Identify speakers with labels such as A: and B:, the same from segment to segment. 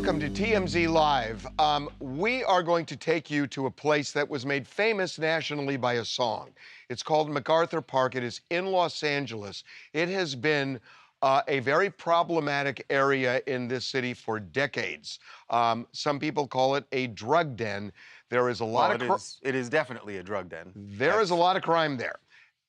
A: welcome to TMZ Live. We are going to take you to a place that was made famous nationally by a song. It's called MacArthur Park. It is in Los Angeles. It has been a very problematic area in this city for decades. Some people call it a drug den. There is a lot of...
B: It is definitely a drug den.
A: There is a lot of crime there.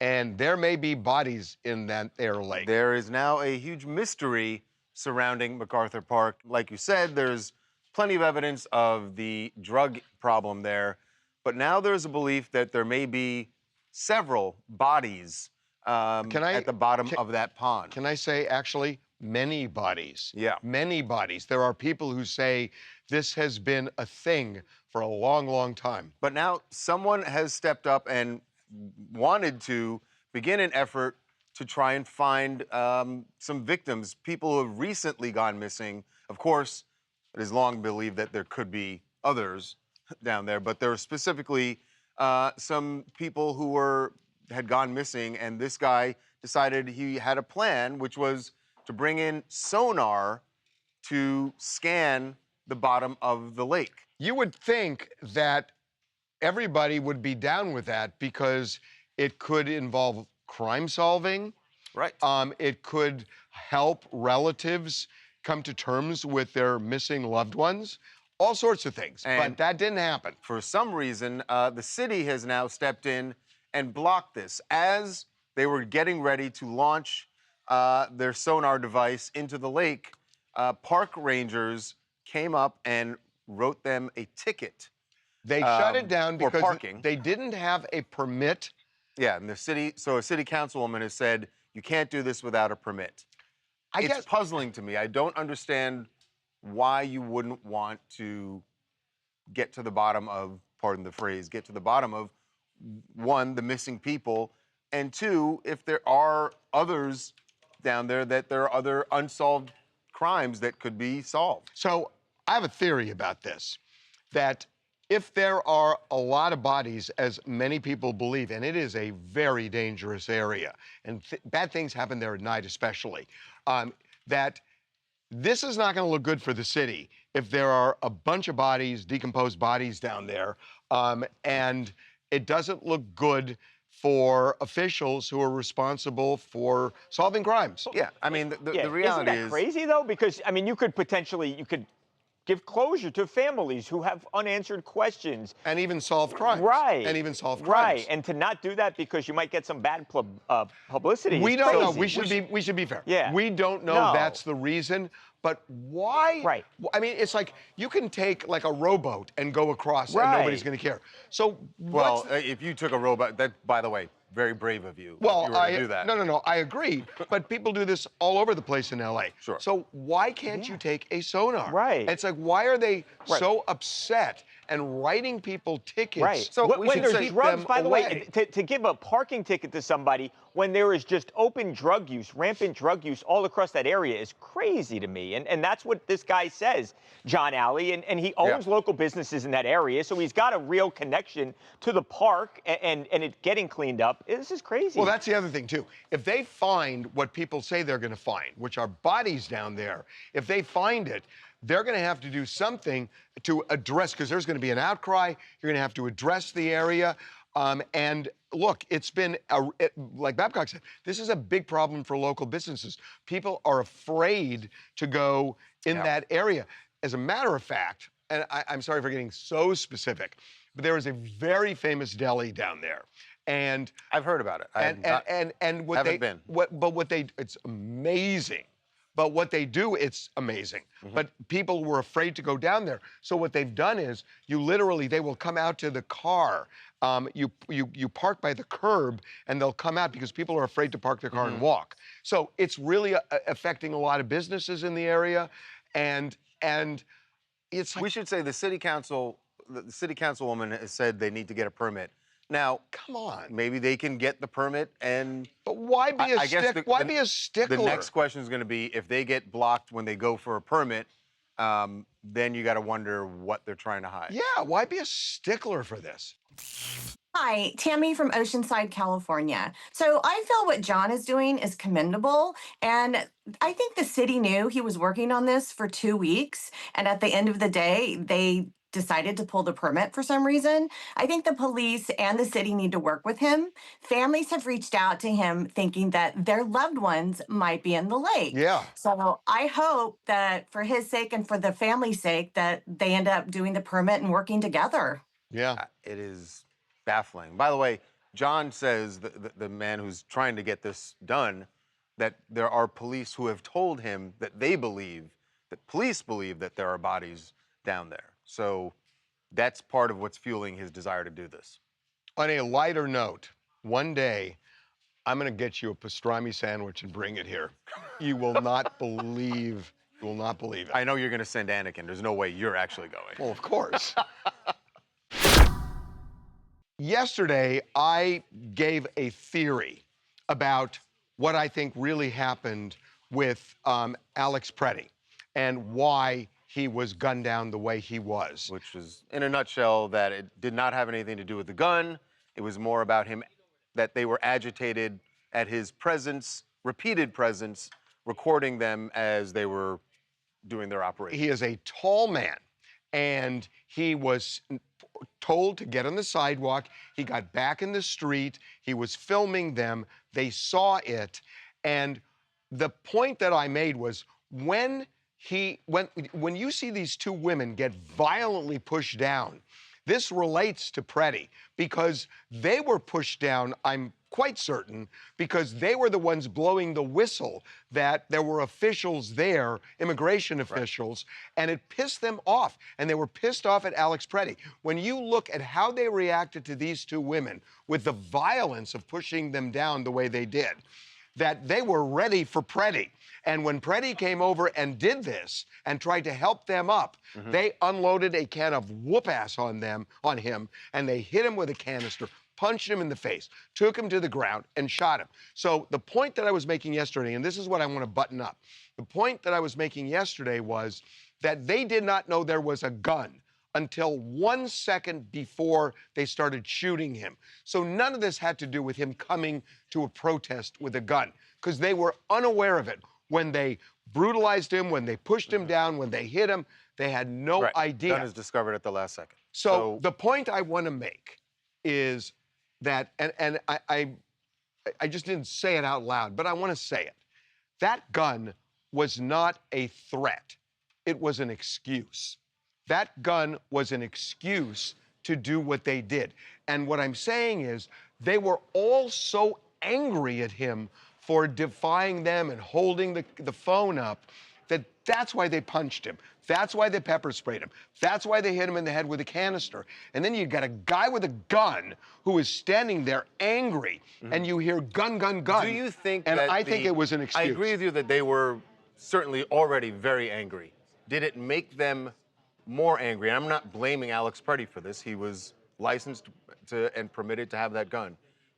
A: And there may be bodies in that air lake.
B: There is now a huge mystery surrounding MacArthur Park. Like you said, there's plenty of evidence of the drug problem there, but now there's a belief that there may be several bodies at the bottom of that pond.
A: Can I say, actually, many bodies?
B: Yeah.
A: Many bodies. There are people who say this has been a thing for a long, long time.
B: But now someone has stepped up and wanted to begin an effort to try and find some victims, people who have recently gone missing. Of course, it is long believed that there could be others down there, but there were specifically some people who had gone missing, and this guy decided he had a plan, which was to bring in sonar to scan the bottom of the lake.
A: You would think that everybody would be down with that because it could involve crime solving.
B: Right.
A: It could help relatives come to terms with their missing loved ones. All sorts of things. But that didn't happen.
B: For some reason, the city has now stepped in and blocked this. As they were getting ready to launch their sonar device into the lake, park rangers came up and wrote them a ticket.
A: They shut it down because
B: parking.
A: They didn't have a permit.
B: Yeah, and a city councilwoman has said, you can't do this without a permit. It's puzzling to me. I don't understand why you wouldn't want to get to the bottom of, pardon the phrase, get to the bottom of, one, the missing people, and two, if there are others down there, that there are other unsolved crimes that could be solved.
A: So I have a theory about this, that if there are a lot of bodies, as many people believe, and it is a very dangerous area, and bad things happen there at night especially, that this is not going to look good for the city if there are a bunch of bodies, decomposed bodies down there, and it doesn't look good for officials who are responsible for solving crimes.
B: Yeah, I mean, the reality
C: isn't that crazy, though? Because, I mean, you could give closure to families who have unanswered questions.
A: And even solve crimes.
C: Right.
A: And even solve crimes.
C: Right. And to not do that because you might get some bad publicity.
A: We
C: is
A: don't know.
C: crazy.
A: We should be fair.
C: Yeah.
A: We don't know that's the reason. But why?
C: Right.
A: I mean, it's like you can take like a rowboat and go across and nobody's going to care. So
B: if you took a rowboat, that, by the way, very brave of you.
A: Well,
B: if you were to do that.
A: No, I agree. But people do this all over the place in LA.
B: Sure.
A: So why can't you take a sonar?
C: Right.
A: And it's like, why are they so upset and writing people tickets?
C: Right.
A: So
C: when there's
A: keep
C: drugs,
A: them
C: by the way,
A: away.
C: to give a parking ticket to somebody when there is just open drug use, rampant drug use all across that area is crazy to me. And that's what this guy says, John Alley. And he owns local businesses in that area, so he's got a real connection to the park and it getting cleaned up. This is crazy.
A: Well, that's the other thing, too. If they find what people say they're going to find, which are bodies down there, if they find it, they're going to have to do something to address, because there's going to be an outcry. You're going to have to address the area. And look, it's been, like Babcock said, this is a big problem for local businesses. People are afraid to go in that area. As a matter of fact, and I'm sorry for getting so specific, but there is a very famous deli down there. And
B: I've heard about it.
A: It's amazing. But what they do, it's amazing. But people were afraid to go down there. So what they've done is, they will come out to the car. You park by the curb, and they'll come out because people are afraid to park their car and walk. So it's really affecting a lot of businesses in the area, and it's like,
B: we should say the city councilwoman has said they need to get a permit. Now,
A: come on.
B: Maybe they can get the permit and...
A: But why be a stickler?
B: The next question is going to be, if they get blocked when they go for a permit, then you got to wonder what they're trying to hide.
A: Yeah, why be a stickler for this?
D: Hi, Tammy from Oceanside, California. So I feel what John is doing is commendable. And I think the city knew he was working on this for 2 weeks. And at the end of the day, they decided to pull the permit for some reason. I think the police and the city need to work with him. Families have reached out to him thinking that their loved ones might be in the lake.
A: Yeah.
D: So I hope that for his sake and for the family's sake that they end up doing the permit and working together.
A: Yeah.
B: It is baffling. By the way, John says, the man who's trying to get this done, that there are police who have told him that police believe that there are bodies down there. So that's part of what's fueling his desire to do this.
A: On a lighter note, one day, I'm going to get you a pastrami sandwich and bring it here. You will not believe, it.
B: I know you're going to send Anakin. There's no way you're actually going.
A: Well, of course. Yesterday, I gave a theory about what I think really happened with Alex Preddy and why he was gunned down the way he was.
B: Which was, in a nutshell, that it did not have anything to do with the gun. It was more about him, that they were agitated at his presence, repeated presence, recording them as they were doing their operation.
A: He is a tall man, and he was told to get on the sidewalk. He got back in the street. He was filming them. They saw it. And the point that I made was when you see these two women get violently pushed down, this relates to Preddy because they were pushed down, I'm quite certain, because they were the ones blowing the whistle that there were officials there, immigration officials, and it pissed them off. And they were pissed off at Alex Preddy. When you look at how they reacted to these two women with the violence of pushing them down the way they did, that they were ready for Preddy. And when Preddy came over and did this and tried to help them up, they unloaded a can of whoop-ass on him, and they hit him with a canister, punched him in the face, took him to the ground, and shot him. So the point that I was making yesterday, and this is what I want to button up, the point that I was making yesterday was that they did not know there was a gun until 1 second before they started shooting him. So none of this had to do with him coming to a protest with a gun, because they were unaware of it. When they brutalized him, when they pushed him down, when they hit him, they had no idea.
B: Gun is discovered at the last second.
A: So the point I want to make is that, and I just didn't say it out loud, but I want to say it. That gun was not a threat. It was an excuse. That gun was an excuse to do what they did. And what I'm saying is they were all so angry at him for defying them and holding the phone up, that's why they punched him. That's why they pepper sprayed him. That's why they hit him in the head with a canister. And then you got a guy with a gun who is standing there angry, and you hear gun, gun, gun.
B: Do you think
A: and
B: that
A: I think it was an excuse.
B: I agree with you that they were certainly already very angry. Did it make them more angry? And I'm not blaming Alex Preddy for this. He was licensed and permitted to have that gun.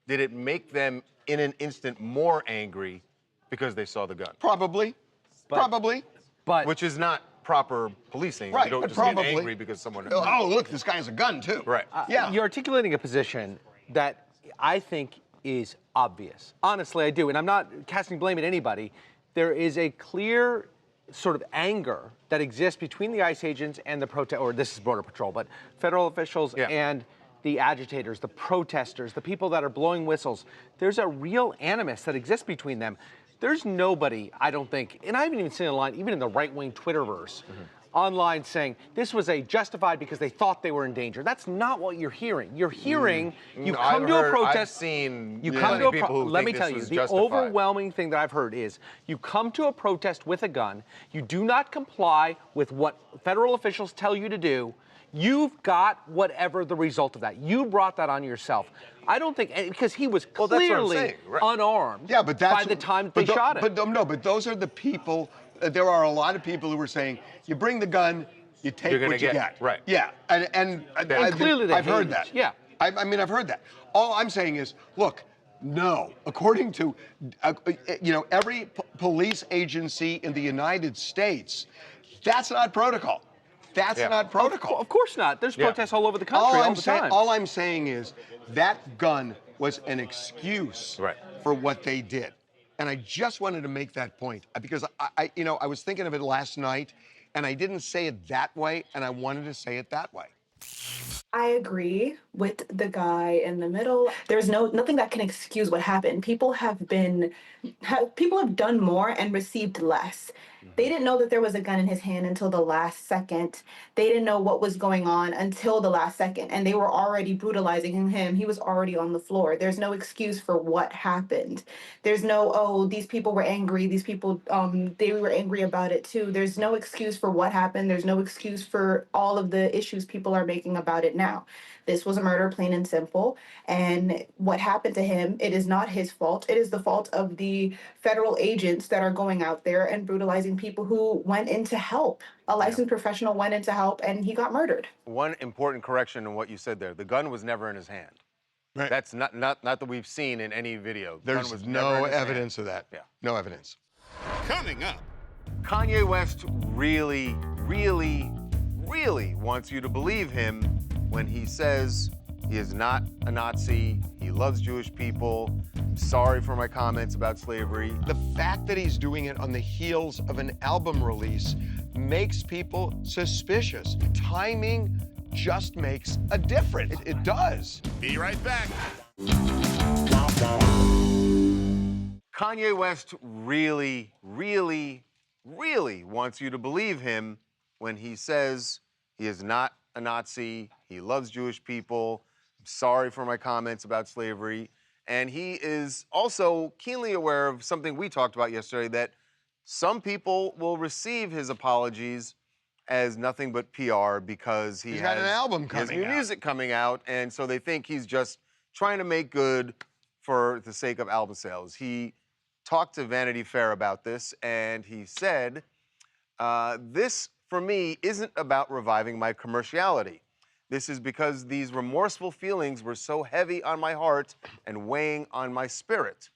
B: Did it make them, in an instant, more angry because they saw the gun?
A: Probably. Probably.
E: But
B: which is not proper policing.
A: Right,
B: You don't
A: but
B: just
A: probably.
B: get angry because someone...
A: Oh, look, this guy has a gun, too.
B: Right.
A: Yeah.
E: You're articulating a position that I think is obvious. Honestly, I do. And I'm not casting blame at anybody. There is a clear sort of anger that exists between the ICE agents and the or this is Border Patrol, but federal officials and the agitators, the protesters, the people that are blowing whistles. There's a real animus that exists between them. There's nobody, I don't think, and I haven't even seen a line, even in the right-wing Twitterverse, online saying this was a justified because they thought they were in danger. That's not what you're hearing. You're hearing you come to a protest.
B: I've seen
E: you come to a
B: people who
E: let me
B: think
E: tell
B: this
E: you,
B: was
E: the
B: justified.
E: overwhelming thing that I've heard is you come to a protest with a gun, you do not comply with what federal officials tell you to do. You've got whatever the result of that. You brought that on yourself. I don't think, because he was clearly unarmed by the time they shot him.
A: But those are the people, there are a lot of people who are saying, you bring the gun, you take what you get.
B: Right.
A: Yeah, and
E: clearly
A: I've heard that.
E: Yeah.
A: I mean, I've heard that. All I'm saying is, look, no. According to, every police agency in the United States, that's not protocol. That's
B: Yeah.
A: not protocol.
E: Of course not. There's protests all over the country all the time.
A: All I'm saying is that gun was an excuse
B: Right.
A: for what they did. And I just wanted to make that point because I was thinking of it last night and I didn't say it that way and I wanted to say it that way.
F: I agree with the guy in the middle. There's nothing that can excuse what happened. People have done more and received less. They didn't know that there was a gun in his hand until the last second. They didn't know what was going on until the last second, and they were already brutalizing him. He was already on the floor. There's no excuse for what happened. There's no, oh, these people were angry. These people, they were angry about it too. There's no excuse for what happened. There's no excuse for all of the issues people are making about it now. This was a murder, plain and simple. And what happened to him, it is not his fault. It is the fault of the federal agents that are going out there and brutalizing people who went in to help. A licensed professional went in to help and he got murdered.
B: One important correction in what you said there. The gun was never in his hand.
A: Right.
B: That's not that we've seen in any video. The gun
A: There's
B: was never in
A: no
B: his
A: evidence
B: hand.
A: of that.
B: Yeah.
A: No evidence.
G: Coming up.
B: Kanye West really, really, really wants you to believe him when he says he is not a Nazi, he loves Jewish people, I'm sorry for my comments about slavery.
A: The fact that he's doing it on the heels of an album release makes people suspicious. Timing just makes a difference. It does.
G: Be right back.
B: Kanye West really, really, really wants you to believe him when he says he is not a Nazi, he loves Jewish people, I'm sorry for my comments about slavery, and he is also keenly aware of something we talked about yesterday, that some people will receive his apologies as nothing but PR because
A: He's got an album
B: he has
A: coming
B: new
A: out.
B: music coming out, and so they think he's just trying to make good for the sake of album sales. He talked to Vanity Fair about this, and he said, this, for me, isn't about reviving my commerciality. This is because these remorseful feelings were so heavy on my heart and weighing on my spirit.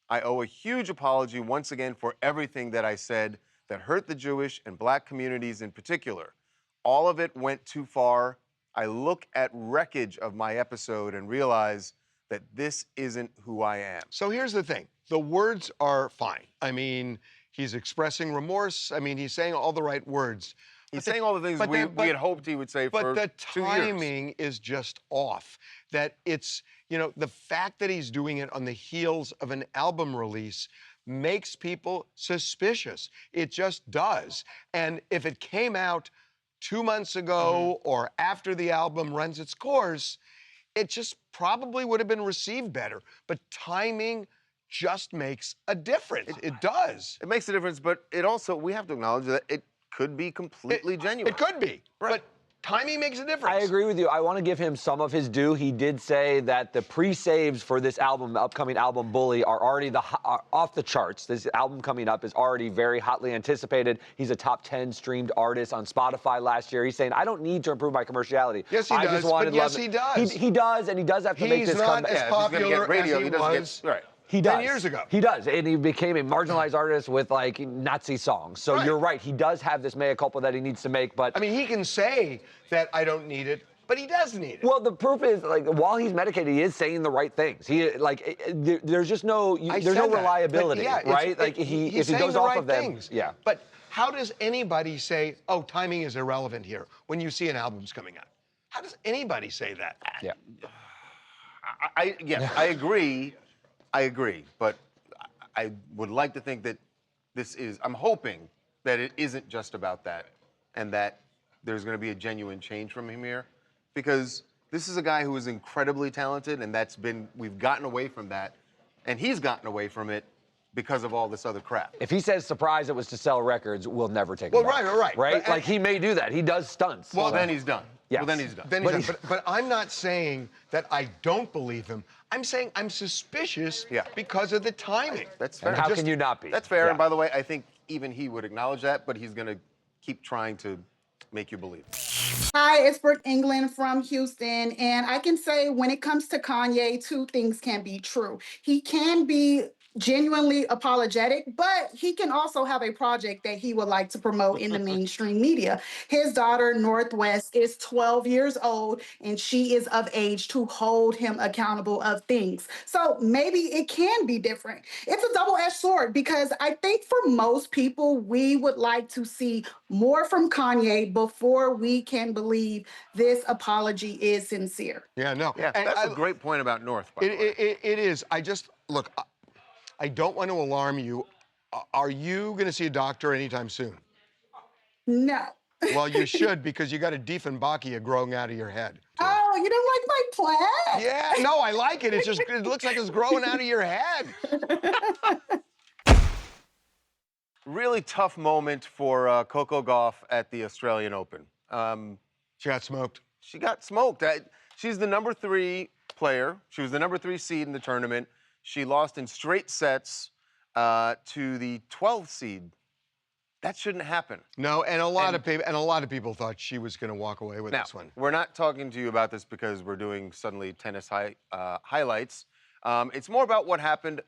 B: I owe a huge apology once again for everything that I said that hurt the Jewish and Black communities in particular. All of it went too far. I look at wreckage of my episode and realize that this isn't who I am.
A: So here's the thing. The words are fine. I mean, he's expressing remorse. I mean, he's saying all the right words.
B: He's saying all the things we had hoped he would say for 2 years.
A: But the timing is just off. That it's, the fact that he's doing it on the heels of an album release makes people suspicious. It just does. And if it came out 2 months ago or after the album runs its course, it just probably would have been received better. But timing just makes a difference. It does.
B: It makes a difference, but it also, we have to acknowledge that it could be completely genuine.
A: It could be, but timing makes a difference.
H: I agree with you. I want to give him some of his due. He did say that the pre-saves for this album, upcoming album Bully, are already off the charts. This album coming up is already very hotly anticipated. He's a top 10 streamed artist on Spotify last year. He's saying, I don't need to improve my commerciality.
A: Yes, he
H: I
A: does,
H: just wanted
A: but yes,
H: love."
A: he does.
H: He does, and he does have to make
A: He's
H: this
A: not
H: comeback.
A: as
B: If he's gonna
A: popular
B: get radio,
A: as
B: he doesn't
A: was
B: get, right.
H: He does.
A: 10 years ago.
H: He does, and he became a marginalized artist with like Nazi songs. So
A: Right.
H: you're right. He does have this mea culpa that he needs to make, but
A: I mean, he can say that I don't need it, but he does need it.
H: well, the proof is, like, while he's medicated, he is saying the right things. There's just no,
A: I
H: there's
A: said
H: no
A: that.
H: reliability,
A: But yeah,
H: right? Like,
A: he's
H: if he
A: saying
H: goes
A: the
H: off
A: right
H: of them,
A: things.
H: yeah.
A: But how does anybody say, oh, timing is irrelevant here when you see an album's coming out? How does anybody say that?
H: Yeah.
B: Yes, I agree. I agree, but I would like to think that I'm hoping that it isn't just about that and that there's going to be a genuine change from him here, because this is a guy who is incredibly talented, and we've gotten away from that, and he's gotten away from it because of all this other crap.
H: If he says surprise it was to sell records, we'll never take him back.
A: Right.
H: Right?
A: But-
H: Like, he may do that. He does stunts.
B: Well,
H: So-
B: then he's done.
H: Yes.
B: Well, then he's done.
A: Then he's but I'm not saying that I don't believe him. I'm saying I'm suspicious because of the timing.
B: That's fair.
H: And how can you not be?
B: That's fair.
H: Yeah.
B: And by the way, I think even he would acknowledge that, but he's going to keep trying to make you believe.
I: Hi, it's Brooke England from Houston, and I can say when it comes to Kanye, two things can be true. He can be genuinely apologetic, but he can also have a project that he would like to promote in the mainstream media. His daughter, Northwest, is 12 years old, and she is of age to hold him accountable of things. So maybe it can be different. It's a double-edged sword because I think for most people, we would like to see more from Kanye before we can believe this apology is sincere.
A: Yeah, no.
B: Yeah,
A: And
B: that's a great point about North, by the way.
A: It is. Look, I don't want to alarm you. Are you going to see a doctor anytime soon?
I: No.
A: Well, you should, because you got a Diefenbachia growing out of your head.
I: Oh, you don't like my plaid?
A: Yeah, no, I like it. It's just, it looks like it's growing out of your head.
B: Really tough moment for Coco Gauff at the Australian Open.
A: She got smoked.
B: She got smoked. She's the number 3 player. She was the number 3 seed in the tournament. She lost in straight sets to the 12th seed. That shouldn't happen.
A: No, and a lot of people thought she was going to walk away with this one.
B: We're not talking to you about this because we're doing suddenly tennis highlights. It's more about what happened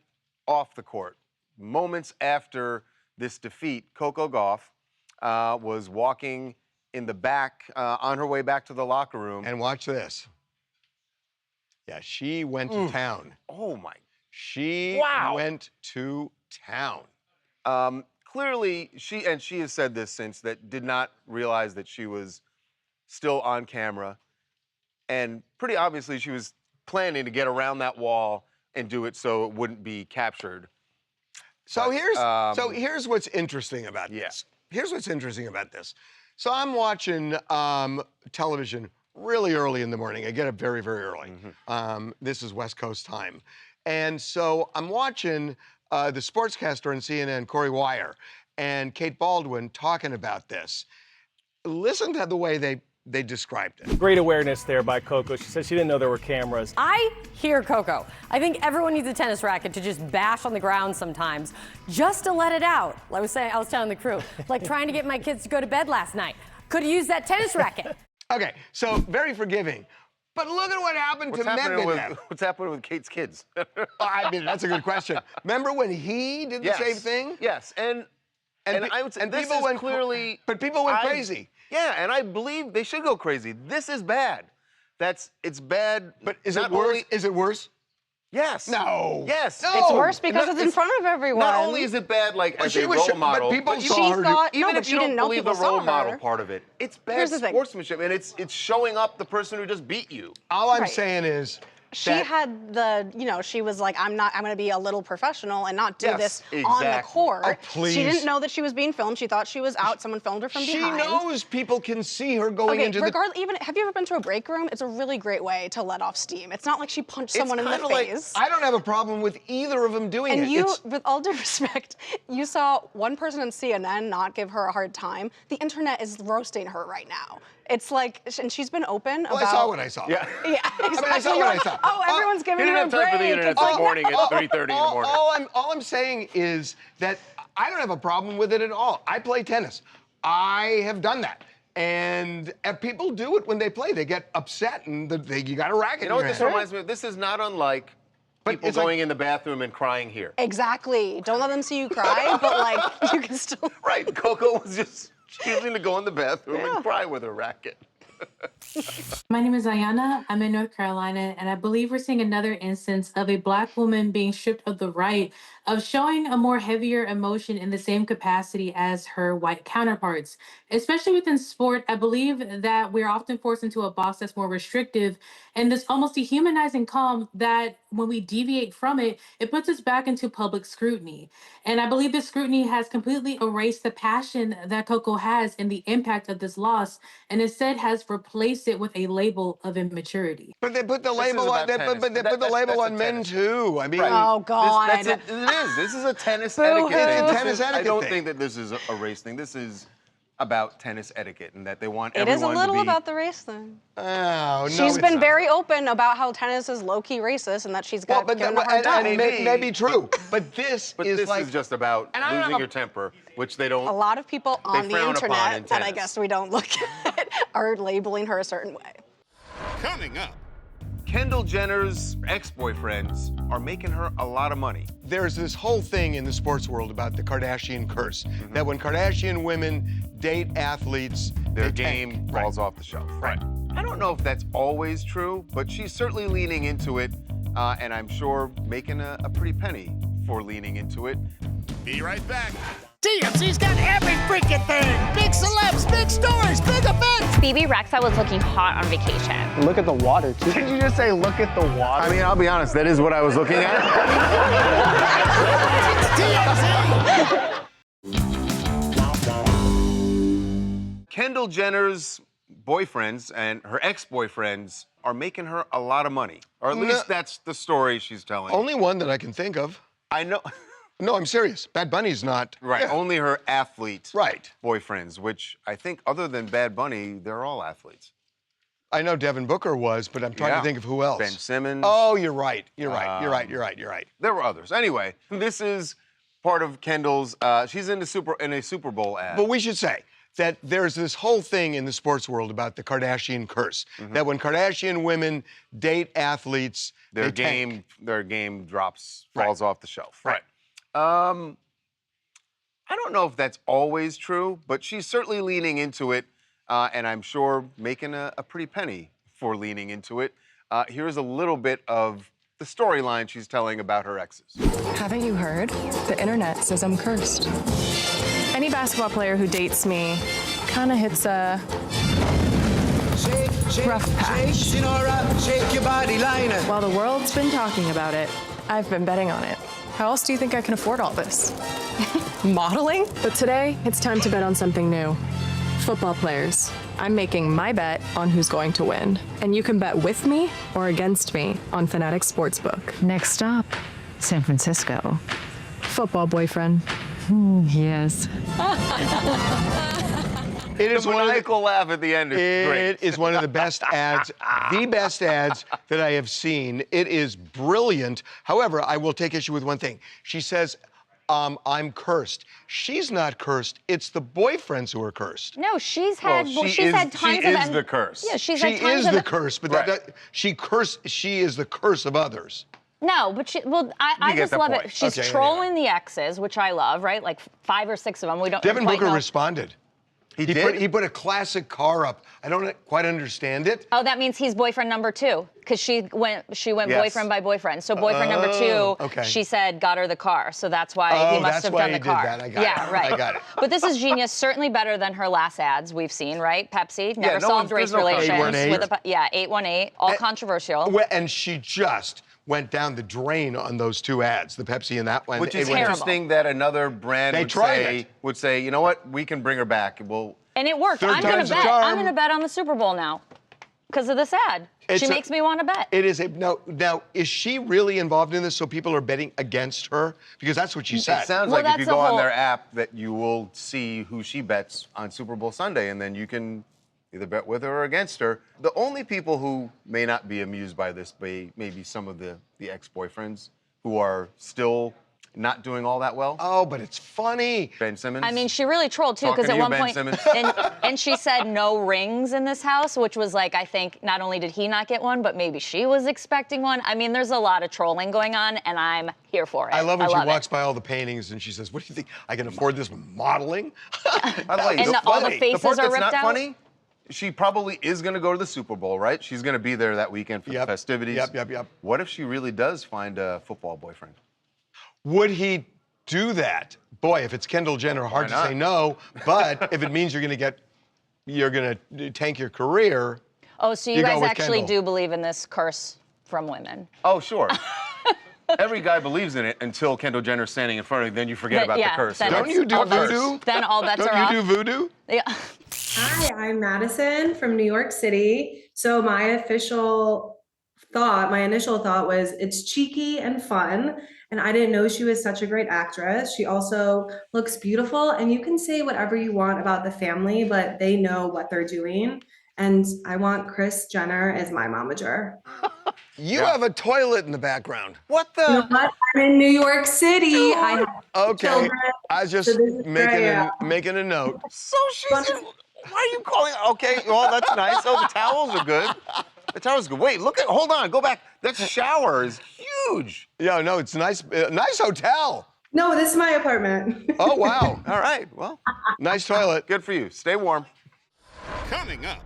B: off the court. Moments after this defeat, Coco Gauff was walking in the back, on her way back to the locker room.
A: And watch this. Yeah, she went to town.
B: Oh, my.
A: She went to town.
B: Clearly, she has said this since, that did not realize that she was still on camera. And pretty obviously, she was planning to get around that wall and do it so it wouldn't be captured.
A: So here's what's interesting about this. Here's what's interesting about this. So I'm watching television really early in the morning. I get up very, very early. This is West Coast time. And so I'm watching the sportscaster on CNN, Corey Wire, and Kate Baldwin talking about this. Listen to the way they described it.
J: Great awareness there by Coco. She said she didn't know there were cameras.
K: I hear Coco. I think everyone needs a tennis racket to just bash on the ground sometimes, just to let it out. I was telling the crew, like trying to get my kids to go to bed last night. Could have used that tennis racket.
A: Okay, so very forgiving. But look at what happened to Medvedev.
B: What's happening with Kate's kids?
A: I mean, that's a good question. Remember when he did the same thing?
B: Yes, and I would say this
A: people
B: is clearly...
A: But people went crazy.
B: Yeah, and I believe they should go crazy. This is bad. It's bad.
A: But is it worse? Is it worse?
B: Yes.
A: No.
B: Yes.
A: No.
L: It's worse because it's in front of everyone.
B: Not only is it bad, like, as a role model,
A: but people
B: but
A: saw her.
B: Even if you don't believe the role model part of it, it's bad
L: Here's the thing.
B: sportsmanship, and it's showing up the person who just beat you.
A: All I'm saying is
L: she had the, she was like, I'm going to be a little professional and not do this on the court.
A: Oh, please.
L: She didn't know that she was being filmed. She thought she was out. Someone filmed her from behind.
A: She knows people can see her going into
L: even, have you ever been to a break room? It's a really great way to let off steam. It's not like she punched someone in the face.
A: I don't have a problem with either of them doing it.
L: And you, with all due respect, you saw one person on CNN not give her a hard time. The internet is roasting her right now. It's like, and she's been open about...
A: I saw what I saw.
B: Yeah.
L: Yeah, exactly.
A: I mean, I saw what I saw.
L: Oh, everyone's giving her a break.
B: You didn't have time for the internet this morning at 3:30 in the morning.
A: All I'm saying is that I don't have a problem with it at all. I play tennis. I have done that. And people do it when they play. They get upset and you got a racket in your hand.
B: This reminds me of? This is not unlike people going in the bathroom and crying here.
L: Exactly. Don't let them see you cry, but you can still...
B: Right. Coco was just choosing to go in the bathroom and cry with her racket.
M: My name is Ayana. I'm in North Carolina, and I believe we're seeing another instance of a Black woman being stripped of the right of showing a more heavier emotion in the same capacity as her white counterparts. Especially within sport, I believe that we're often forced into a box that's more restrictive and this almost dehumanizing calm that when we deviate from it, it puts us back into public scrutiny. And I believe this scrutiny has completely erased the passion that Coco has and the impact of this loss, and instead has replaced it with a label of immaturity.
A: But they put the label on. But they put the label on men too. I mean,
L: oh God,
B: it is. This is a tennis etiquette thing.
A: It's a tennis etiquette
B: I don't
A: thing.
B: think that this is a race thing. This is about tennis etiquette and that they want
L: it
B: everyone to be...
L: It is a little about the race thing.
A: Oh, no,
L: she's been very open about how tennis is low-key racist and that she's got given a hard time.
A: And maybe true, but this
B: is just about losing your temper, which they don't...
L: A lot of people on the internet that I guess we don't look at are labeling her a certain way.
G: Coming up.
B: Kendall Jenner's ex-boyfriends are making her a lot of money.
A: There's this whole thing in the sports world about the Kardashian curse, that when Kardashian women date athletes,
B: Their
A: they
B: game
A: tank.
B: falls off the shelf. Right. I don't know if that's always true, but she's certainly leaning into it, and I'm sure making a pretty penny for leaning into it.
G: Be right back.
N: TMZ's got every freaking thing. Big celebs, big stories, big events.
O: BB Rexa was looking hot on vacation.
E: Look at the water, too.
N: Did you just say look at the water?
B: I mean, I'll be honest, that is what I was looking at.
N: TMZ.
B: Kendall Jenner's boyfriends and her ex-boyfriends are making her a lot of money. Or at least that's the story she's telling.
A: Only one that I can think of.
B: I know.
A: No, I'm serious. Bad Bunny's not.
B: Right,
A: Yeah.
B: only her athlete
A: Right.
B: boyfriends, which I think other than Bad Bunny, they're all athletes.
A: I know Devin Booker was, but I'm trying to think of who else.
B: Ben Simmons.
A: Oh, you're right. You're right. You're right.
B: There were others. Anyway, this is part of Kendall's, she's in a Super Bowl ad.
A: But we should say that there's this whole thing in the sports world about the Kardashian curse, that when Kardashian women date athletes,
B: their
A: they tank.
B: game falls off the shelf. Right. I don't know if that's always true, but she's certainly leaning into it, and I'm sure making a pretty penny for leaning into it. Here's a little bit of the storyline she's telling about her exes.
P: Haven't you heard? The internet says I'm cursed. Any basketball player who dates me kind of hits a rough patch.
N: Shake your body liner.
P: While the world's been talking about it, I've been betting on it. How else do you think I can afford all this? Modeling? But today, it's time to bet on something new. Football players. I'm making my bet on who's going to win. And you can bet with me or against me on Fanatic Sportsbook.
Q: Next stop, San Francisco.
P: Football boyfriend.
Q: Yes.
A: It is
B: the maniacal laugh at the end is great.
A: It is one of the best ads, the best ads that I have seen. It is brilliant. However, I will take issue with one thing. She says, I'm cursed. She's not cursed. It's the boyfriends who are cursed.
O: No, she's had she's had tons of
B: She is the curse.
O: Yeah, she's
A: She
O: had tons
A: is
O: of
A: the curse, but she is the curse of others.
O: No, but I just love it. She's
A: Okay,
O: trolling the exes, which I love, right? Like 5 or 6 of them. We don't
A: Devin
O: quite
A: Booker
O: know.
A: responded.
B: He did?
A: He put a classic car up. I don't quite understand it.
O: Oh, that means he's boyfriend number 2, because she went
B: Yes.
O: boyfriend by boyfriend. So boyfriend number 2,
A: okay.
O: she said got her the car. So that's why he must have done the car.
A: That's why he did that. I got it.
O: Right.
A: I got it.
O: But this is genius. Certainly better than her last ads we've seen, right? Pepsi never
B: no
O: solved
B: one-
O: race
B: there's no
O: relations
A: 818.
O: with a 818, all controversial.
A: And she just went down the drain on those 2 ads, the Pepsi and that one.
B: Which is
O: Terrible.
B: interesting that another brand would say, you know what, we can bring her back.
O: And it worked.
A: Third
O: I'm gonna
A: time's the
O: bet.
A: charm.
O: I'm gonna bet on the Super Bowl now, because of this ad. She makes me want to bet.
A: It is now, is she really involved in this so people are betting against her? Because that's what she said.
B: It sounds like if you go on their app that you will see who she bets on Super Bowl Sunday, and then you can either bet with her or against her. The only people who may not be amused by this may be some of the ex-boyfriends who are still not doing all that well.
A: Oh, but it's funny.
B: Ben Simmons.
O: I mean, she really trolled too, because
B: Talking
O: at
B: to
O: one
B: you, Ben
O: point,
B: Simmons.
O: and she said no rings in this house, which was like, I think not only did he not get one, but maybe she was expecting one. I mean, there's a lot of trolling going on, and I'm here for it.
A: I love when she walks
O: it.
A: by all the paintings and she says, "What do you think? I can afford this modeling?"
O: And all the faces
B: the part
O: are
B: that's
O: ripped
B: not
O: out.
B: funny, she probably is going to go to the Super Bowl, right? She's going to be there that weekend for the festivities.
A: Yep.
B: What if she really does find a football boyfriend?
A: Would he do that? Boy, if it's Kendall Jenner, hard to say no. But if it means you're gonna tank your career.
O: Oh, so you
A: go
O: guys
A: with
O: actually
A: Kendall.
O: do believe in this curse from women?
B: Oh, sure. Every guy believes in it until Kendall Jenner's standing in front of you, then you forget about the curse.
O: then
A: Don't you do voodoo?
O: Then all bets are
A: Don't
O: off.
A: you do voodoo?
O: Yeah.
R: Hi, I'm Madison from New York City. So my initial thought was it's cheeky and fun. And I didn't know she was such a great actress. She also looks beautiful, and you can say whatever you want about the family, but they know what they're doing. And I want Kris Jenner as my momager.
A: You have a toilet in the background.
B: What the?
R: You know what? I'm in New York City. I have
A: Okay,
R: children.
A: I was just
R: So this is
A: making a note.
B: So she's in, why are you calling? Okay, well, that's nice. Oh, the towels are good. The tower's good. Wait, hold on, go back. That shower is huge.
A: Yeah, no, it's nice. Nice hotel.
R: No, this is my apartment.
A: Oh, wow.
B: All right, well,
A: nice toilet.
B: Good for you. Stay warm.
G: Coming up.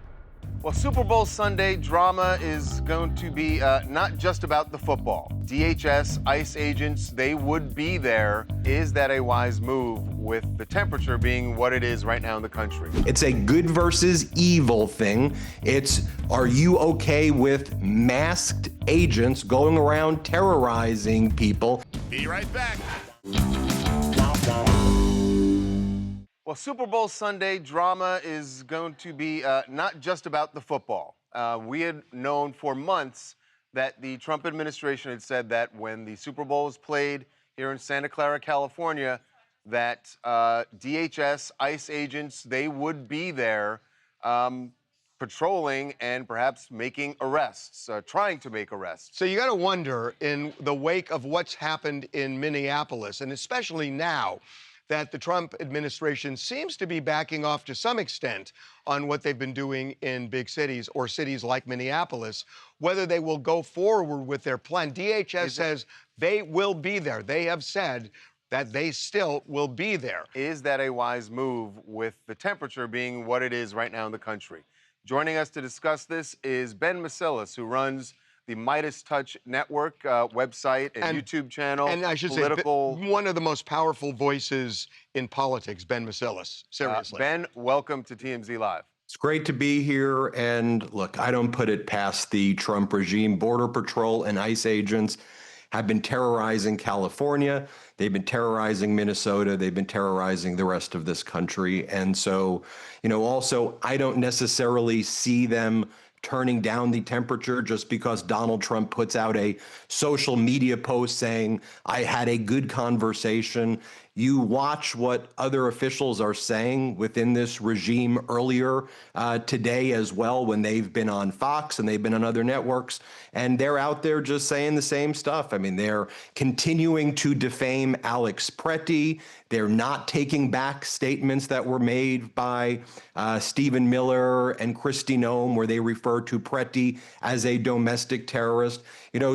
B: Well, Super Bowl Sunday drama is going to be not just about the football. DHS, ICE agents, they would be there. Is that a wise move with the temperature being what it is right now in the country?
S: It's a good versus evil thing. It's, are you okay with masked agents going around terrorizing people?
G: Be right back.
B: Well, Super Bowl Sunday drama is going to be not just about the football. We had known for months that the Trump administration had said that when the Super Bowl was played here in Santa Clara, California, that DHS, ICE agents, they would be there patrolling and perhaps making arrests, trying to make arrests.
A: So you got to wonder, in the wake of what's happened in Minneapolis, and especially now, that the Trump administration seems to be backing off to some extent on what they've been doing in big cities or cities like Minneapolis, whether they will go forward with their plan. DHS says they will be there. They have said that they still will be there.
B: Is that a wise move with the temperature being what it is right now in the country? Joining us to discuss this is Ben Masilis, who runs the Midas Touch Network website and YouTube channel.
A: And I should say, one of the most powerful voices in politics, Ben Masilis. Seriously.
B: Ben, welcome to TMZ Live.
S: It's great to be here. And look, I don't put it past the Trump regime. Border Patrol and ICE agents have been terrorizing California. They've been terrorizing Minnesota. They've been terrorizing the rest of this country. And so, also, I don't necessarily see them turning down the temperature just because Donald Trump puts out a social media post saying, I had a good conversation. You watch what other officials are saying within this regime earlier today as well, when they've been on Fox and they've been on other networks, and they're out there just saying the same stuff. I mean, they're continuing to defame Alex Pretty. They're not taking back statements that were made by Stephen Miller and Kristi Noem, where they refer to Pretty as a domestic terrorist.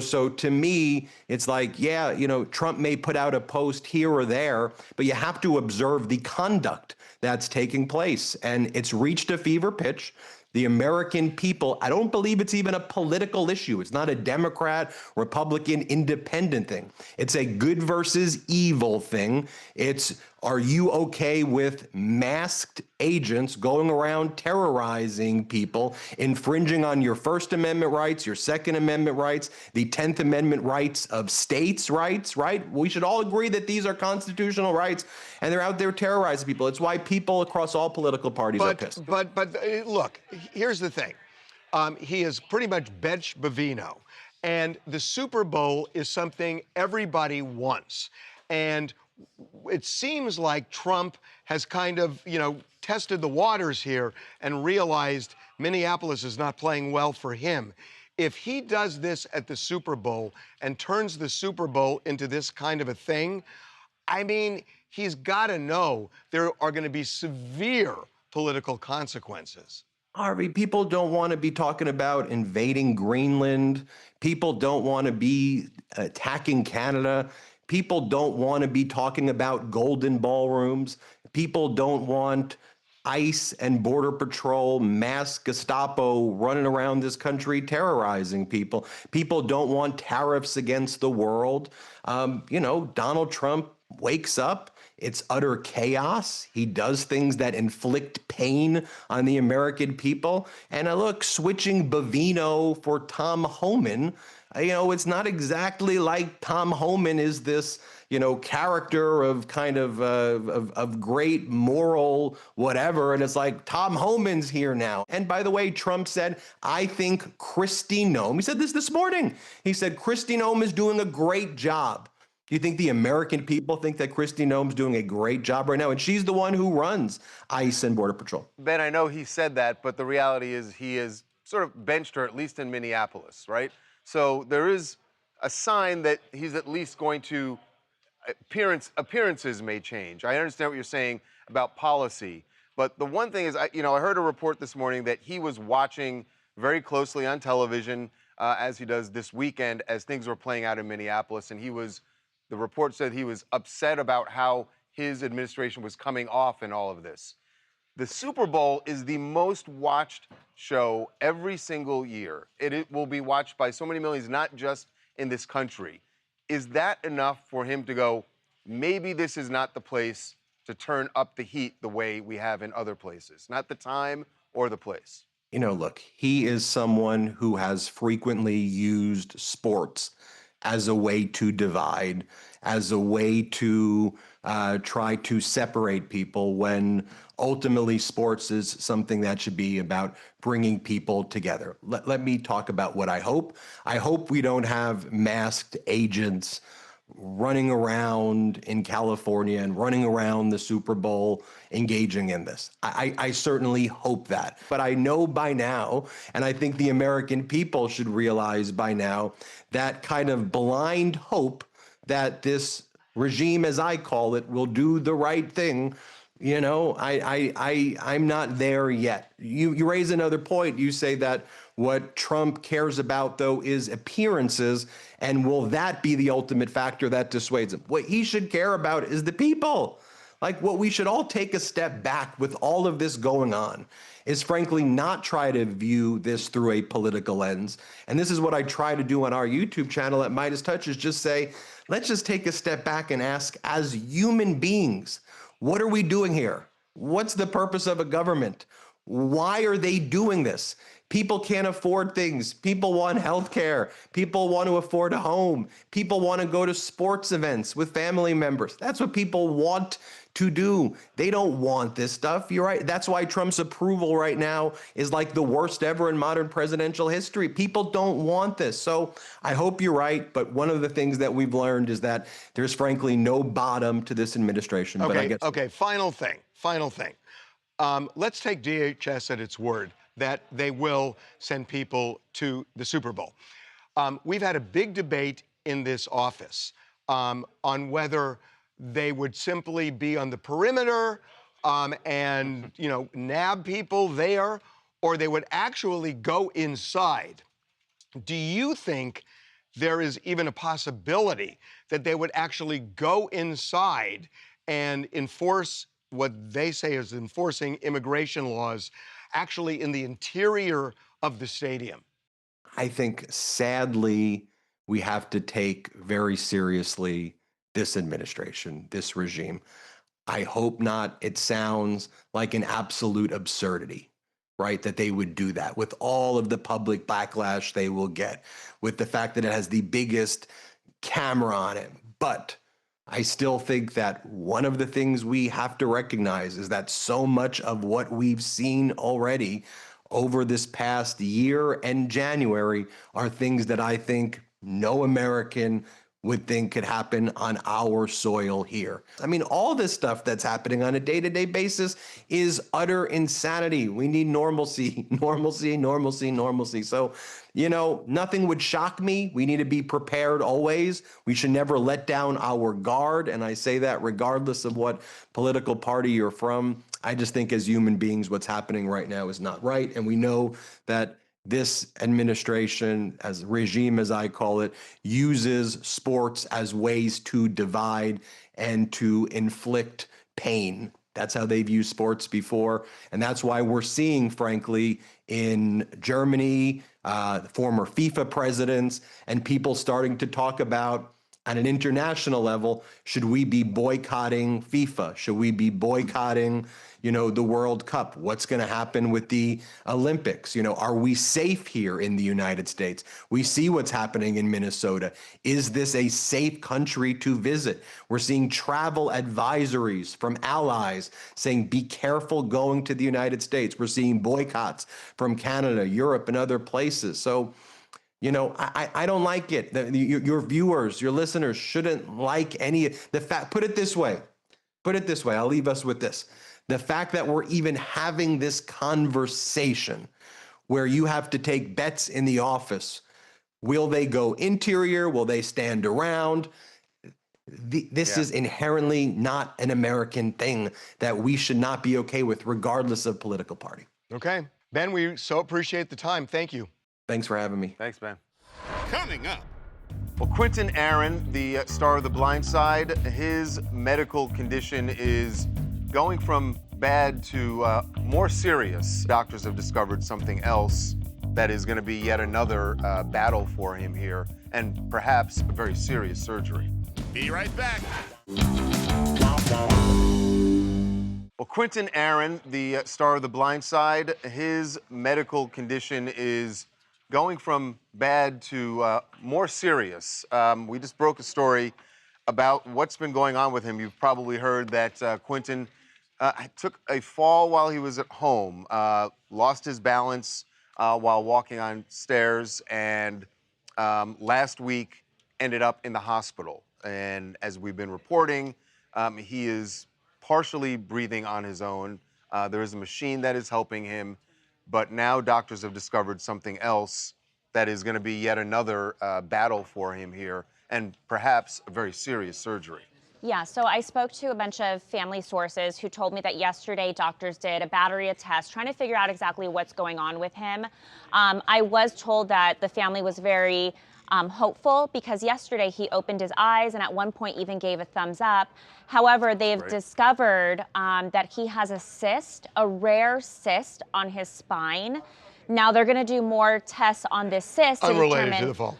S: So to me, it's like, yeah, Trump may put out a post here or there, but you have to observe the conduct that's taking place. And it's reached a fever pitch. The American people, I don't believe it's even a political issue. It's not a Democrat, Republican, independent thing. It's a good versus evil thing. It's, are you okay with masked agents going around terrorizing people, infringing on your First Amendment rights, your Second Amendment rights, the 10th Amendment rights of states' rights, right? We should all agree that these are constitutional rights, and they're out there terrorizing people. It's why people across all political parties are pissed.
A: But look, here's the thing. He is pretty much bench Bovino, and the Super Bowl is something everybody wants. And it seems like Trump has kind of, tested the waters here and realized Minneapolis is not playing well for him. If he does this at the Super Bowl and turns the Super Bowl into this kind of a thing, I mean, he's got to know there are going to be severe political consequences.
S: Harvey, people don't want to be talking about invading Greenland. People don't want to be attacking Canada. People don't want to be talking about golden ballrooms. People don't want ICE and Border Patrol, masked Gestapo running around this country terrorizing people. People don't want tariffs against the world. Donald Trump wakes up. It's utter chaos. He does things that inflict pain on the American people. And look, switching Bovino for Tom Homan, it's not exactly like Tom Homan is this, character of kind of great moral whatever. And it's like, Tom Homan's here now. And by the way, Trump said, I think Kristi Noem, he said this morning, he said, Kristi Noem is doing a great job. Do you think the American people think that Kristi Noem's doing a great job right now? And she's the one who runs ICE and Border Patrol.
B: Ben, I know he said that, but the reality is he has sort of benched her, at least in Minneapolis, right? So there is a sign that he's at least going to, appearances may change. I understand what you're saying about policy, but the one thing is, I heard a report this morning that he was watching very closely on television, as he does this weekend, as things were playing out in Minneapolis. And the report said he was upset about how his administration was coming off in all of this. The Super Bowl is the most watched show every single year. It will be watched by so many millions, not just in this country. Is that enough for him to go, maybe this is not the place to turn up the heat the way we have in other places? Not the time or the place.
S: You know, look, he is someone who has frequently used sports as a way to divide, as a way to try to separate people, when ultimately sports is something that should be about bringing people together. Let me talk about what I hope. I hope we don't have masked agents running around in California and running around the Super Bowl engaging in this. I certainly hope that. But I know by now, and I think the American people should realize by now, that kind of blind hope that this regime, as I call it, will do the right thing. You know, I'm not there yet. You raise another point. You say that what Trump cares about, though, is appearances. And will that be the ultimate factor that dissuades him? What he should care about is the people. Like, what we should all take a step back with all of this going on is, frankly, not try to view this through a political lens. And this is what I try to do on our YouTube channel at Midas Touch, is just say, let's just take a step back and ask, as human beings, what are we doing here? What's the purpose of a government? Why are they doing this? People can't afford things. People want health care. People want to afford a home. People want to go to sports events with family members. That's what people want to do. They don't want this stuff. You're right. That's why Trump's approval right now is like the worst ever in modern presidential history. People don't want this. So I hope you're right. But one of the things that we've learned is that there's frankly no bottom to this administration.
A: Okay,
S: but I guess
A: okay, final thing. Let's take DHS at its word that they will send people to the Super Bowl. We've had a big debate in this office on whether they would simply be on the perimeter and, you know, nab people there, or they would actually go inside. Do you think there is even a possibility that they would actually go inside and enforce what they say is enforcing immigration laws actually in the interior of the stadium?
S: I think, sadly, we have to take very seriously this administration, this regime. I hope not. It sounds like an absolute absurdity, right? That they would do that with all of the public backlash they will get, with the fact that it has the biggest camera on it. But I still think that one of the things we have to recognize is that so much of what we've seen already over this past year and January are things that I think no American would think could happen on our soil here. I mean, all this stuff that's happening on a day-to-day basis is utter insanity. We need normalcy, normalcy, normalcy, normalcy. So, you know, nothing would shock me. We need to be prepared always. We should never let down our guard. And I say that regardless of what political party you're from. I just think as human beings, what's happening right now is not right. And we know that this administration, as regime as I call it, uses sports as ways to divide and to inflict pain. That's how they've used sports before. And that's why we're seeing, frankly, in Germany, former FIFA presidents and people starting to talk about, on an international level, should we be boycotting FIFA? Should we be boycotting, you know, the World Cup? What's going to happen with the Olympics? You know, are we safe here in the United States? We see what's happening in Minnesota. Is this a safe country to visit? We're seeing travel advisories from allies saying, be careful going to the United States. We're seeing boycotts from Canada, Europe, and other places. So, you know, I don't like it. Your viewers, your listeners shouldn't like any of the fact. Put it this way. I'll leave us with this. The fact that we're even having this conversation where you have to take bets in the office. Will they go interior? Will they stand around? This is inherently not an American thing that we should not be okay with, regardless of political party.
A: Okay. Ben, we so appreciate the time. Thank you.
S: Thanks for having me.
B: Thanks, Ben.
G: Coming up.
B: Well, Quinton Aaron, the star of The Blind Side, his medical condition is going from bad to more serious. Doctors have discovered something else that is going to be yet another battle for him here, and perhaps a very serious surgery.
G: Be right back.
B: Well, Quinton Aaron, the star of The Blind Side, his medical condition is going from bad to more serious. We just broke a story about what's been going on with him. You've probably heard that Quinton took a fall while he was at home, lost his balance while walking on stairs, and last week ended up in the hospital. And as we've been reporting, he is partially breathing on his own. There is a machine that is helping him, but now doctors have discovered something else that is going to be yet another battle for him here, and perhaps a very serious surgery.
T: Yeah, so I spoke to a bunch of family sources who told me that yesterday doctors did a battery of tests trying to figure out exactly what's going on with him. I was told that the family was very hopeful because yesterday he opened his eyes and at one point even gave a thumbs up. However, they've discovered that he has a cyst, a rare cyst on his spine. Now they're going to do more tests on this cyst to
A: Unrelated
T: determine.
A: to the fall.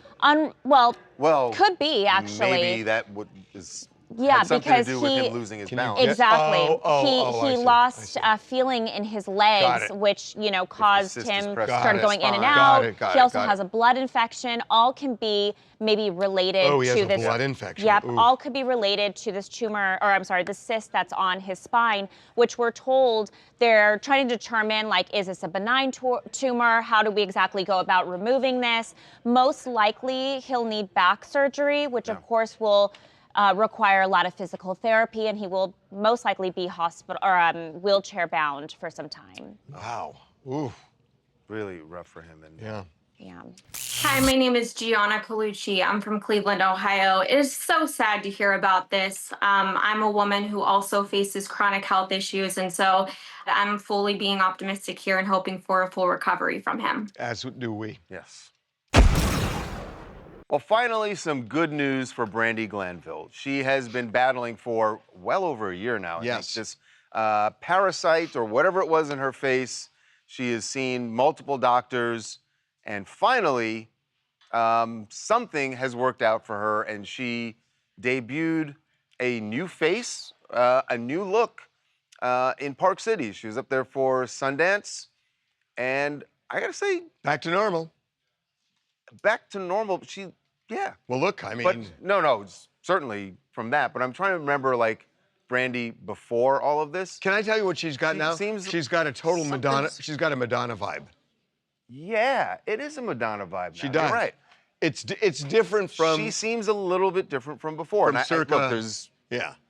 B: Well,
T: could be actually.
B: Maybe that is.
T: Yeah,
B: had something
T: because
B: to do with him losing his balance.
T: Exactly.
B: I
T: He
B: see.
T: lost a feeling in his legs,
B: it.
T: which caused
B: cyst is
T: him
B: pressed on
T: started
B: his
T: going in and
B: spine.
T: out.
A: Got
T: He
A: it,
T: also
A: got
T: has
A: it.
T: a blood infection. All can be maybe related
A: Oh, he
T: to
A: has a
T: this
A: blood infection.
T: Yep,
A: Ooh.
T: all could be related to this tumor, or I'm sorry, the cyst that's on his spine, which we're told they're trying to determine, like, is this a benign tumor? How do we exactly go about removing this? Most likely, he'll need back surgery, which of course will require a lot of physical therapy, and he will most likely be hospital or wheelchair bound for some time.
A: Wow. Ooh.
B: Really rough for him. And
A: yeah.
T: Yeah.
U: Hi, my name is Gianna Colucci. I'm from Cleveland, Ohio. It is so sad to hear about this. I'm a woman who also faces chronic health issues, and so I'm fully being optimistic here and hoping for a full recovery from him.
A: As do we.
B: Yes. Well, finally, some good news for Brandi Glanville. She has been battling for well over a year now.
A: Yes.
B: This parasite or whatever it was in her face. She has seen multiple doctors, and finally, something has worked out for her, and she debuted a new face, a new look in Park City. She was up there for Sundance, and I gotta say,
A: back to normal.
B: Back to normal.
A: Well, look, I mean.
B: But no, certainly from that. But I'm trying to remember, like, Brandi before all of this.
A: Can I tell you what she's got now? She's got a total Madonna. She's got a Madonna vibe.
B: Yeah, it is a Madonna vibe now.
A: She does.
B: You're right.
A: It's different from.
B: She seems a little bit different from before.
A: From circa.
B: Look, there's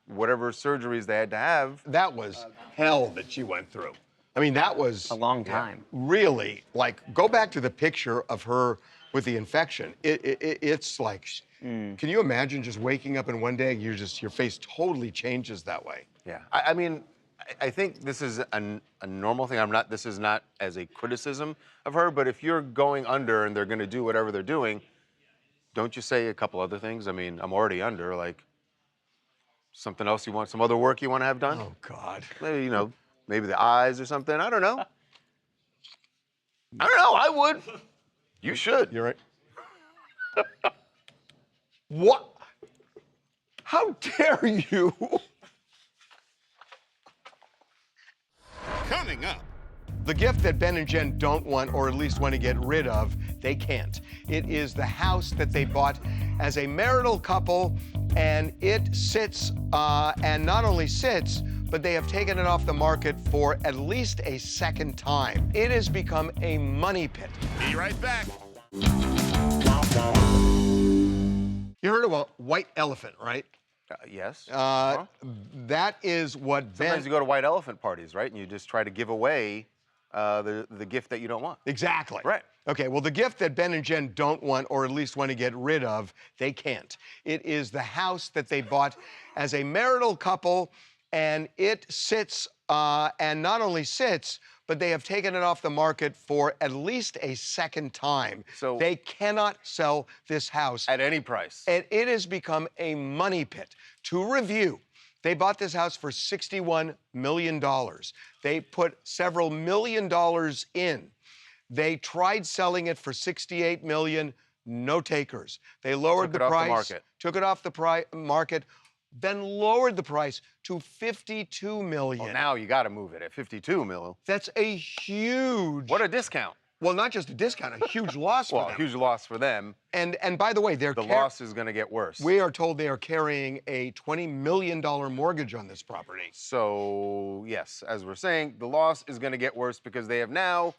B: whatever surgeries they had to have.
A: That was hell that she went through. I mean, that was
V: a long time.
A: Really, like, go back to the picture of her with the infection. It's like, can you imagine just waking up in one day, your face totally changes that way?
B: Yeah, I mean, I think this is a normal thing. This is not as a criticism of her, but if you're going under and they're gonna do whatever they're doing, don't you say a couple other things? I mean, I'm already under, like, something else you want, some other work you wanna have done?
A: Oh, God.
B: Maybe, maybe the eyes or something, I don't know. I would. You should.
A: You're right. What? How dare you?
G: Coming up.
A: The gift that Ben and Jen don't want, or at least want to get rid of, they can't. It is the house that they bought as a marital couple, and it sits, and not only sits, but they have taken it off the market for at least a second time. It has become a money pit.
G: Be right back.
A: You heard of a white elephant, right?
B: Yes.
A: That is what
B: Sometimes you go to white elephant parties, right? And you just try to give away the gift that you don't want.
A: Exactly.
B: Right.
A: Okay, well, the gift that Ben and Jen don't want, or at least want to get rid of, they can't. It is the house that they bought as a marital couple, and it sits, and not only sits, but they have taken it off the market for at least a second time.
B: So
A: they cannot sell this house
B: at any price.
A: And it has become a money pit. To review, they bought this house for $61 million. They put several $1 million in. They tried selling it for $68 million, no takers. They lowered the price, took it off the market, then lowered the price to $52 million.
B: Well, now you got to move it at $52 million.
A: That's a huge...
B: What a discount.
A: Well, not just a discount, a huge loss for them.
B: Well, a huge loss for them.
A: And by the way,
B: the loss is going to get worse.
A: We are told they are carrying a $20 million mortgage on this property.
B: So, yes, as we're saying, the loss is going to get worse because they have now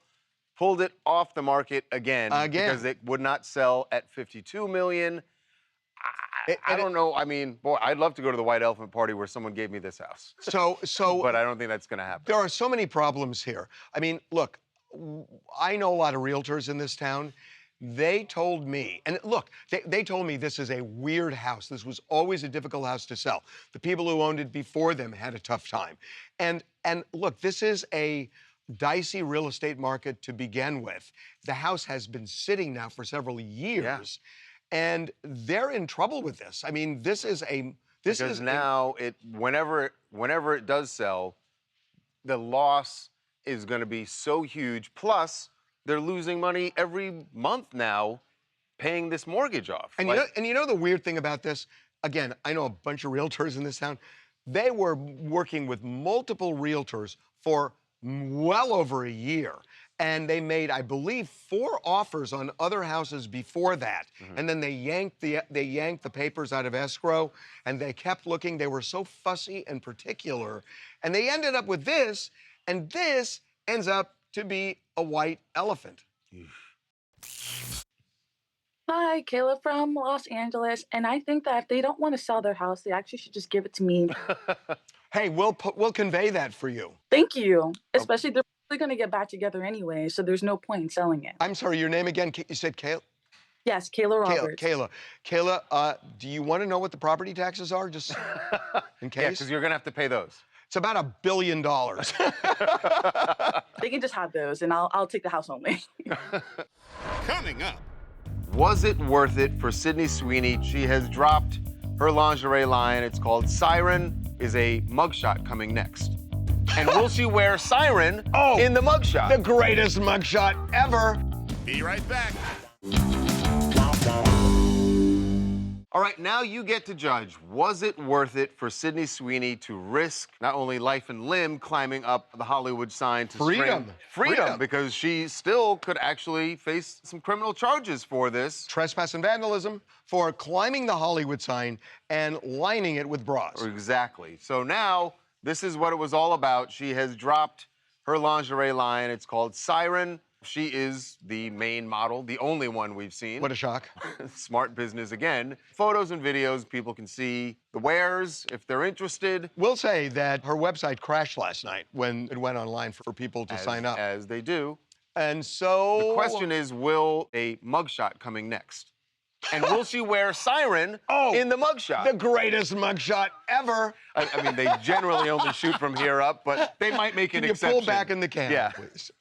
B: pulled it off the market again. Because it would not sell at $52 million. I don't know. I mean, boy, I'd love to go to the White Elephant Party where someone gave me this house. But I don't think that's going to happen.
A: There are so many problems here. I mean, look, I know a lot of realtors in this town. They told me, and look, they told me this is a weird house. This was always a difficult house to sell. The people who owned it before them had a tough time. And look, this is a dicey real estate market to begin with. The house has been sitting now for several years. Yeah. And they're in trouble with this. I mean, because
B: now whenever it does sell, the loss is going to be so huge. Plus, they're losing money every month now, paying this mortgage off.
A: And you know the weird thing about this? Again, I know a bunch of realtors in this town. They were working with multiple realtors for well over a year. And they made, I believe, 4 offers on other houses before that. Mm-hmm. And then they yanked the papers out of escrow, and they kept looking. They were so fussy and particular. And they ended up with this, and this ends up to be a white elephant.
C: Hi, Kayla from Los Angeles. And I think that if they don't want to sell their house, they actually should just give it to me.
A: Hey, we'll convey that for you.
C: Thank you. Especially they're going to get back together anyway, so there's no point in selling it.
A: I'm sorry, your name again? You said Kayla?
C: Yes, Kayla Roberts.
A: Kayla, do you want to know what the property taxes are, just in case?
B: Yeah, because you're going to have to pay those.
A: It's about $1 billion.
C: They can just have those, and I'll take the house only.
G: Coming up.
B: Was it worth it for Sydney Sweeney? She has dropped her lingerie line. It's called Siren. Is a mugshot coming next. And will she wear Siren in the mugshot?
A: The greatest mugshot ever.
G: Be right back.
B: All right, now you get to judge. Was it worth it for Sydney Sweeney to risk not only life and limb climbing up the Hollywood sign to freedom, because she still could actually face some criminal charges for this.
A: Trespass and vandalism for climbing the Hollywood sign and lining it with bras.
B: Exactly. So now, this is what it was all about. She has dropped her lingerie line. It's called Siren. She is the main model, the only one we've seen.
A: What a shock.
B: Smart business again. Photos and videos, people can see the wares if they're interested.
A: We'll say that her website crashed last night when it went online for people to sign up.
B: As they do.
A: And so...
B: The question is, will a mugshot coming next? And will she wear Siren in the mugshot?
A: The greatest mugshot ever.
B: I mean, they generally only shoot from here up, but they might make an exception.
A: Pull back in the camera, please?